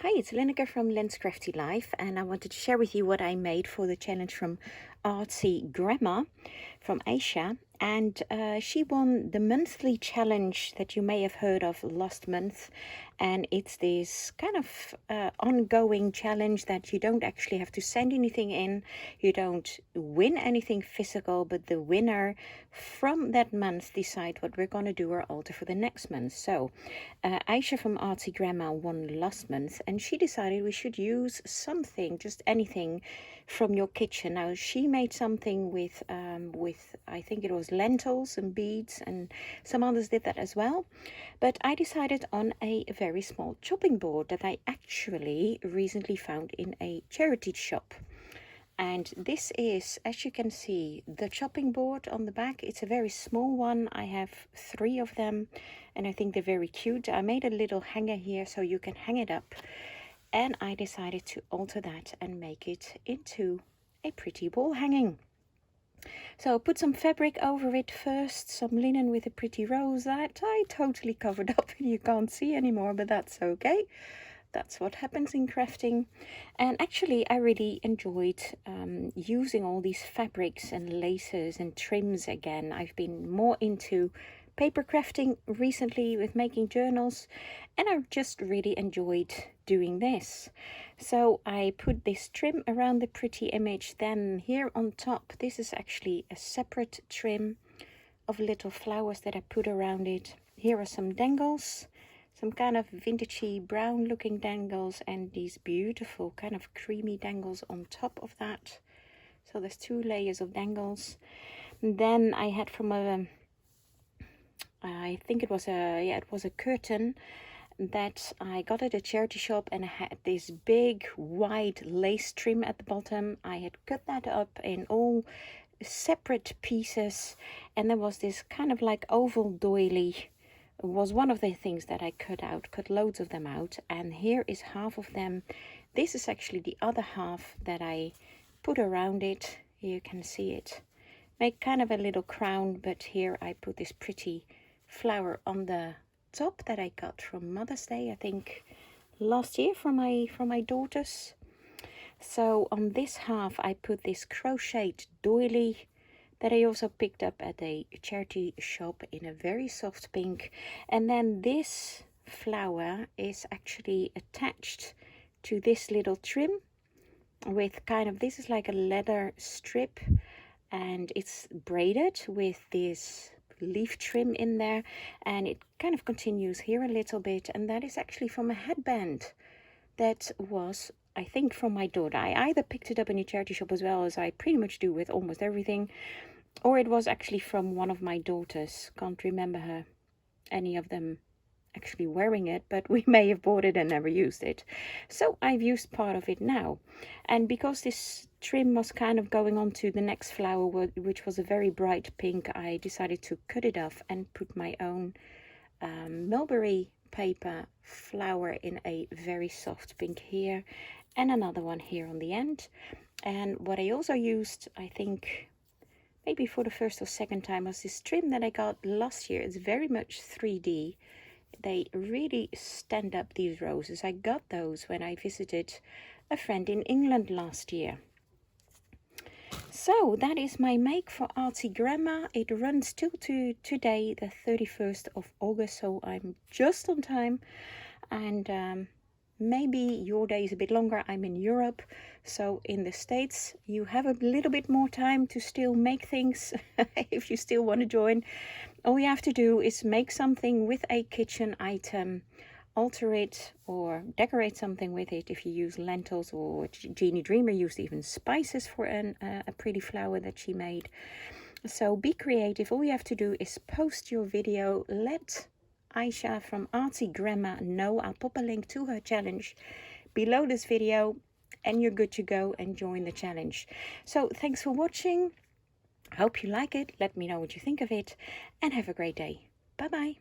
Hi, it's Lenneke from Len's Crafty Life, and I wanted to share with you what I made for the challenge from Artsy Grandma from Asia. And she won the monthly challenge that you may have heard of last month. And it's this kind of ongoing challenge that you don't actually have to send anything in. You don't win anything physical, but the winner from that month decide what we're going to do or alter for the next month. So Aisha from Artsy Grandma won last month, and she decided we should use something, just anything from your kitchen. Now she made something with I think it was lentils and beets, and some others did that as well. But I decided on a very small chopping board that I actually recently found in a charity shop. And this is, as you can see, the chopping board on the back. It's a very small one. I have 3 of them, and I think they're very cute. I made a little hanger here so you can hang it up. And I decided to alter that and make it into a pretty wall hanging. So put some fabric over it first, some linen with a pretty rose that I totally covered up and you can't see anymore, but that's okay. That's what happens in crafting. And actually I really enjoyed using all these fabrics and laces and trims again. I've been more into paper crafting recently with making journals, and I've just really enjoyed doing this. So I put this trim around the pretty image. Then here on top, this is actually a separate trim of little flowers that I put around it. Here are some dangles, some kind of vintagey brown looking dangles, and these beautiful kind of creamy dangles on top of that. So there's 2 layers of dangles. And then I had from I think it was a curtain that I got at a charity shop, and I had this big wide lace trim at the bottom. I had cut that up in all separate pieces, and there was this kind of like oval doily was one of the things that I cut loads of them out, and here is half of them. This is actually the other half that I put around it. You can see it. Make kind of a little crown, but here I put this pretty flower on the top that I got from Mother's Day, I think last year from my daughters. So on this half I put this crocheted doily that I also picked up at a charity shop in a very soft pink. And then this flower is actually attached to this little trim with kind of, this is like a leather strip, and it's braided with this leaf trim in there, and it kind of continues here a little bit, and that is actually from a headband that was, I think, from my daughter. I either picked it up in a charity shop, as well as I pretty much do with almost everything, or it was actually from one of my daughters. Can't remember any of them actually wearing it, but we may have bought it and never used it. So I've used part of it now, and because this trim was kind of going on to the next flower, which was a very bright pink, I decided to cut it off and put my own mulberry paper flower in a very soft pink here, and another one here on the end. And what I also used, I think maybe for the first or second time, was this trim that I got last year. It's very much 3D. They really stand up, these roses. I got those when I visited a friend in England last year. So that is my make for Artsy Grandma. It runs till to today, the 31st of August, so I'm just on time. And maybe your day is a bit longer. I'm in Europe, so in the States you have a little bit more time to still make things. If you still want to join, all you have to do is make something with a kitchen item, alter it or decorate something with it. If you use lentils, or Jeannie Dreamer used even spices for a pretty flower that she made. So be creative. All you have to do is post your video, let Aisha from Artsy Grandma know. I'll pop a link to her challenge below this video, and you're good to go and join the challenge. So thanks for watching. Hope you like it. Let me know what you think of it, and have a great day. Bye bye.